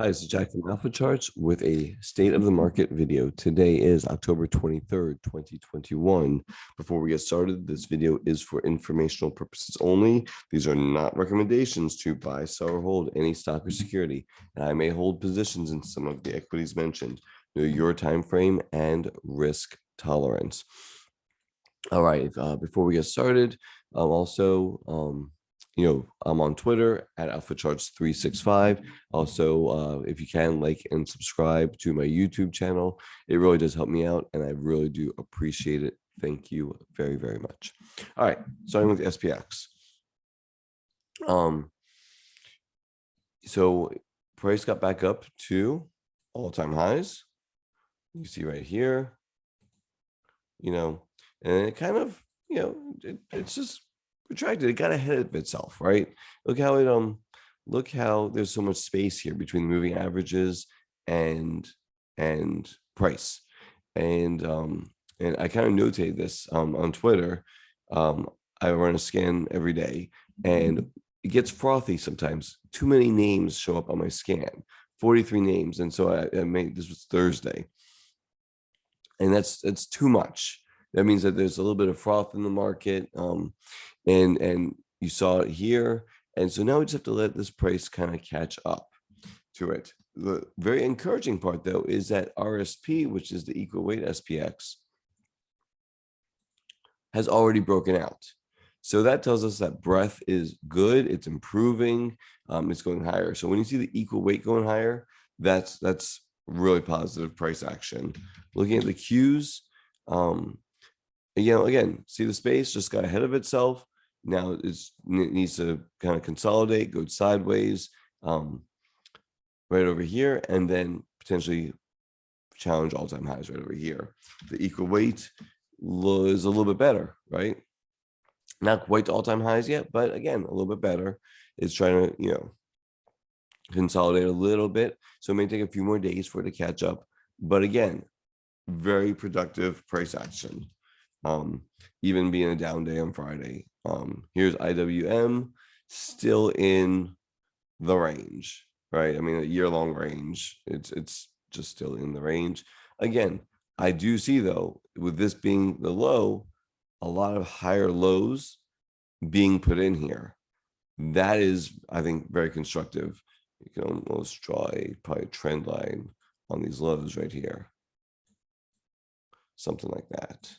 Hi, this is Jack from Alpha Charts with a state of the market video. Today is October 23rd, 2021. Before we get started, this video is for informational purposes only. These are not recommendations to buy, sell, or hold any stock or security, and I may hold positions in some of the equities mentioned. Know your time frame and risk tolerance. All right, before we get started, I'm on Twitter at AlphaCharts365. Also, if you can, like and subscribe to my YouTube channel. It really does help me out, and I really do appreciate it. Thank you very, very much. All right, starting with SPX. So price got back up to all-time highs. You see right here, and it kind of, it's just retracted. It got ahead of itself, right? Look how there's so much space here between the moving averages and price. And I kind of notate this on Twitter. I run a scan every day, and it gets frothy sometimes. Too many names show up on my scan, 43 names. And so I made, this was Thursday, and that's too much. That means that there's a little bit of froth in the market, and you saw it here. And so now we just have to let this price kind of catch up to it. The very encouraging part, though, is that RSP, which is the equal weight SPX, has already broken out. So that tells us that breadth is good. It's improving. It's going higher. So when you see the equal weight going higher, that's really positive price action. Looking at the Qs, again, see the space just got ahead of itself. Now it needs to kind of consolidate, go sideways, right over here, and then potentially challenge all-time highs right over here. The equal weight is a little bit better, right? Not quite to all-time highs yet, but again, a little bit better. It's trying to, consolidate a little bit. So it may take a few more days for it to catch up. But again, very productive price action. Even being a down day on Friday. Here's IWM still in the range, right? I mean, a year-long range. It's just still in the range. Again, I do see, though, with this being the low, a lot of higher lows being put in here. That is, I think, very constructive. You can almost draw probably a trend line on these lows right here. Something like that.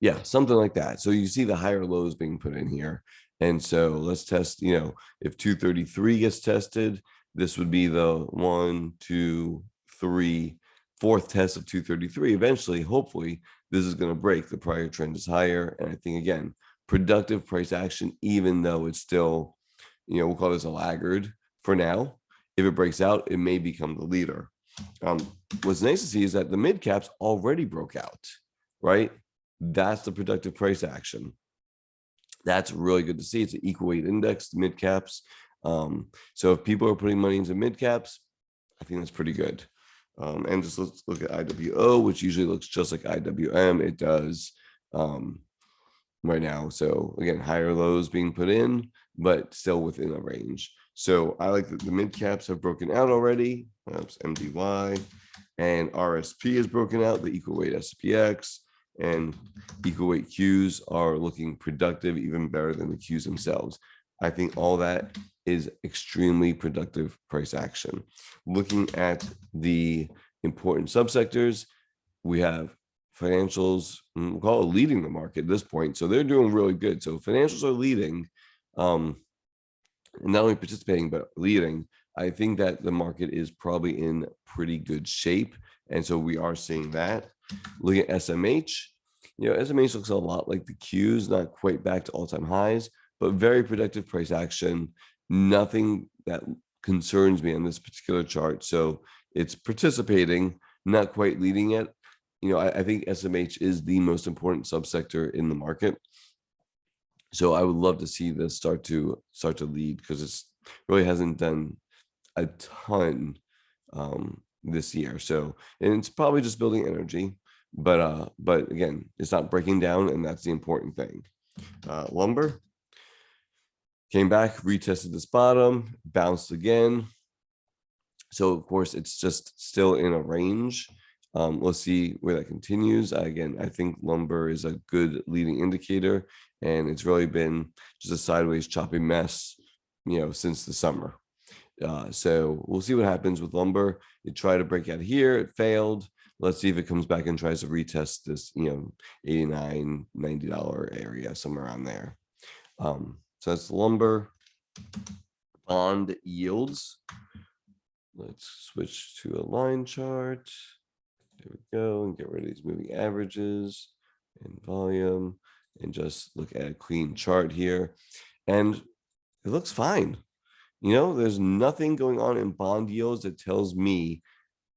Yeah, something like that. So you see the higher lows being put in here. And so let's test, if 233 gets tested, this would be the 1, 2, 3, fourth test of 233. Eventually, hopefully, this is going to break. The prior trend is higher. And I think, again, productive price action, even though it's still, we'll call this a laggard for now. If it breaks out, it may become the leader. What's nice to see is that the mid caps already broke out, right? That's the productive price action. That's really good to see. It's an equal weight index, mid caps. So if people are putting money into mid caps, I think that's pretty good. And just let's look at IWO, which usually looks just like IWM. It does right now. So again, higher lows being put in, but still within a range. So I like that the mid caps have broken out already. That's MDY, and RSP is broken out, the equal weight SPX, and equal weight Qs are looking productive, even better than the Qs themselves. I think all that is extremely productive price action. Looking at the important subsectors, we have financials, we'll call it leading the market at this point. So they're doing really good. So financials are leading, not only participating, but leading. I think that the market is probably in pretty good shape. And so we are seeing that. Looking at SMH, SMH looks a lot like the Qs, not quite back to all-time highs, but very productive price action. Nothing that concerns me on this particular chart. So it's participating, not quite leading yet. I think SMH is the most important subsector in the market. So I would love to see this start to lead, because it's really hasn't done a ton this year. So, and it's probably just building energy, but again, it's not breaking down, and that's the important thing. Lumber. came back, retested this bottom, bounced again. So of course it's just still in a range. Let's see where that continues. Again, I think lumber is a good leading indicator, and it's really been just a sideways choppy mess, since the summer. So we'll see what happens with lumber. It tried to break out here, it failed. Let's see if it comes back and tries to retest this, $89, $90 area, somewhere around there. So that's lumber. Bond yields. Let's switch to a line chart. There we go, and get rid of these moving averages and volume, and just look at a clean chart here. And it looks fine. There's nothing going on in bond yields that tells me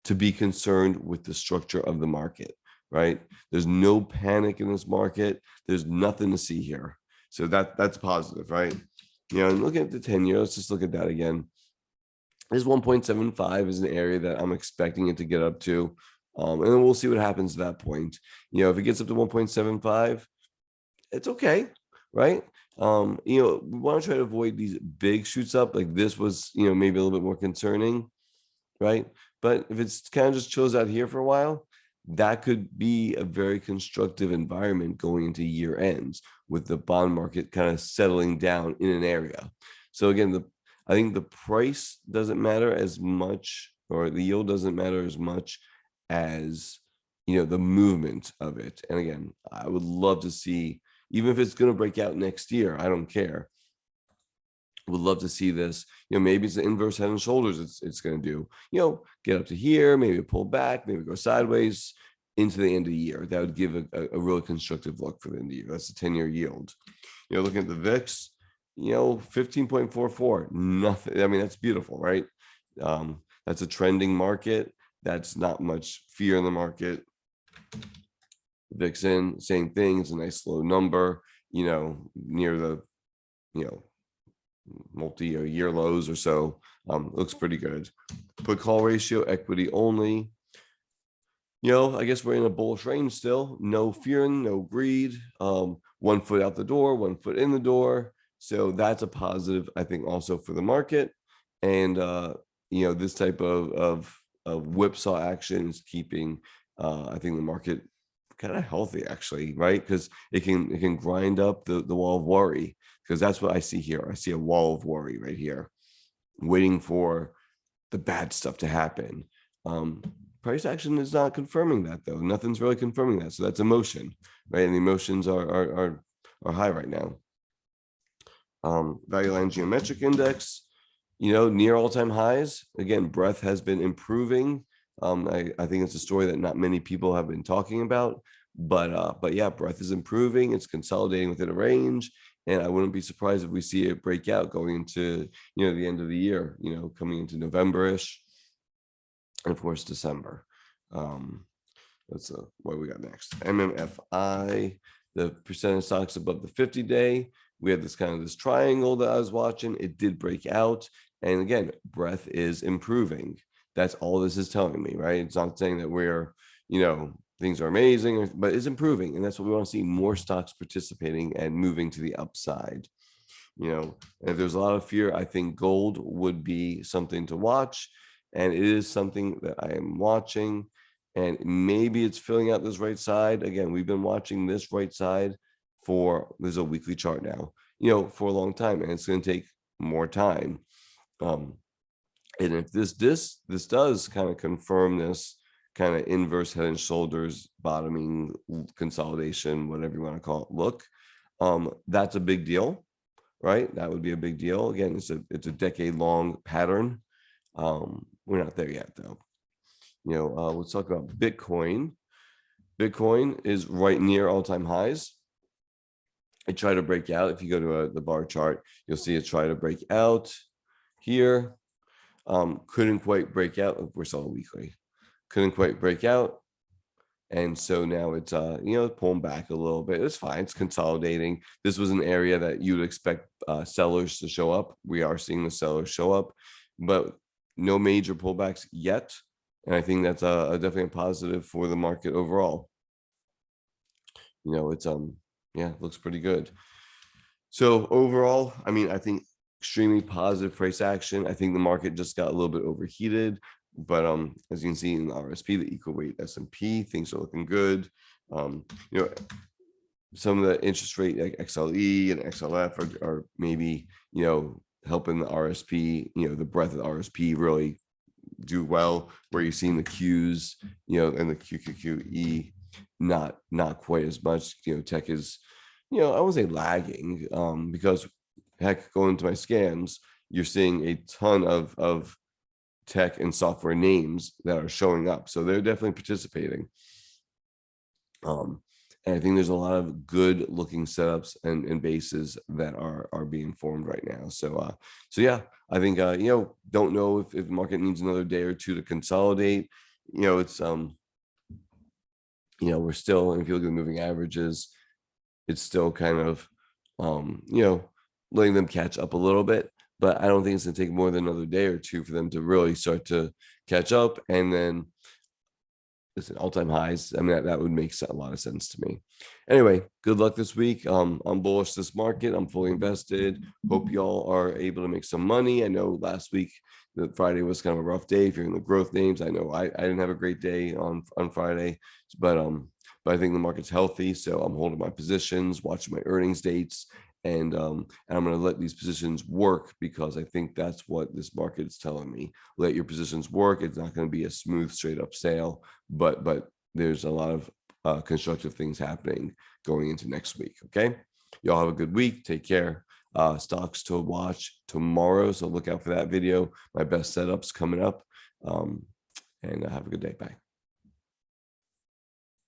to be concerned with the structure of the market, right? There's no panic in this market. There's nothing to see here. So that's positive, right? And looking at the 10-year, let's just look at that again. This 1.75 is an area that I'm expecting it to get up to. And then we'll see what happens at that point. If it gets up to 1.75, it's okay, right? We want to try to avoid these big shoots up. Like this was, maybe a little bit more concerning, right? But if it's kind of just chills out here for a while, that could be a very constructive environment going into year ends, with the bond market kind of settling down in an area. So again, I think the price doesn't matter as much, or the yield doesn't matter as much as, the movement of it. And again, I would love to see, even if it's going to break out next year, I don't care. Would love to see this. Maybe it's the inverse head and shoulders it's going to do, get up to here, maybe pull back, maybe go sideways into the end of the year. That would give a really constructive look for the end of the year. That's the 10-year yield. Looking at the VIX, 15.44, nothing. I mean, that's beautiful, right? That's a trending market. That's not much fear in the market. Vixen, same thing. It's a nice low number, near the, multi-year lows or so. Looks pretty good. Put call ratio, equity only. I guess we're in a bullish range still. No fearing, no greed. 1 foot out the door, 1 foot in the door. So that's a positive, I think, also for the market. And this type of whipsaw action is keeping, I think, the market kind of healthy, actually, right? Because it can grind up the wall of worry, because that's what I see here. I see a wall of worry right here, waiting for the bad stuff to happen. Price action is not confirming that, though. Nothing's really confirming that. So that's emotion, right? And the emotions are high right now. Value line geometric index, near all-time highs. Again, breadth has been improving. I think it's a story that not many people have been talking about, but yeah, breadth is improving. It's consolidating within a range, and I wouldn't be surprised if we see it break out going into, the end of the year, coming into November-ish, and of course, December. That's what we got next. MMFI, the percentage stocks above the 50-day. We had this triangle that I was watching. It did break out. And again, breadth is improving. That's all this is telling me, right? It's not saying that we're, things are amazing, but it's improving. And that's what we want to see, more stocks participating and moving to the upside. And if there's a lot of fear, I think gold would be something to watch. And it is something that I am watching. And maybe it's filling out this right side. Again, we've been watching this right side there's a weekly chart now, for a long time, and it's going to take more time. And if this does kind of confirm this kind of inverse head and shoulders bottoming consolidation, whatever you want to call it, look, that's a big deal, right? That would be a big deal. Again, it's a decade-long pattern. We're not there yet, though. Let's talk about Bitcoin. Bitcoin is right near all-time highs. It tried to break out. If you go to the bar chart, you'll see it try to break out here. Couldn't quite break out. We're still weekly. Couldn't quite break out. And so now it's pulling back a little bit. It's fine. It's consolidating. This was an area that you'd expect sellers to show up. We are seeing the sellers show up, but no major pullbacks yet. And I think that's definitely a positive for the market overall. It's looks pretty good. So overall, I mean, I think extremely positive price action. I think the market just got a little bit overheated, but as you can see in the RSP, the equal weight S&P, things are looking good. You know, some of the interest rate like XLE and XLF are maybe, you know, helping the RSP, you know, the breadth of the RSP really do well, where you're seeing the Qs, you know, and the QQQE not quite as much. You know, tech is, you know, I won't say lagging, because heck, going to my scans, you're seeing a ton of tech and software names that are showing up. So they're definitely participating. And I think there's a lot of good looking setups and bases that are being formed right now. So yeah, I think you know, don't know if the market needs another day or two to consolidate. You know, it's you know, we're still, if you look at the moving averages, it's still kind of you know, letting them catch up a little bit. But I don't think it's gonna take more than another day or two for them to really start to catch up. And then listen, all-time highs. I mean, that would make a lot of sense to me. Anyway, good luck this week. I'm bullish this market. I'm fully invested. Hope y'all are able to make some money. I know last week, the Friday was kind of a rough day if you're in the growth names. I know I didn't have a great day on Friday, but I think the market's healthy. So I'm holding my positions, watching my earnings dates, and I'm going to let these positions work, because I think that's what this market is telling me. Let your positions work. It's not going to be a smooth, straight up sale, but there's a lot of constructive things happening going into next week. Okay, y'all have a good week. Take care. Stocks to watch tomorrow, so look out for that video. My best setups coming up, and have a good day. Bye.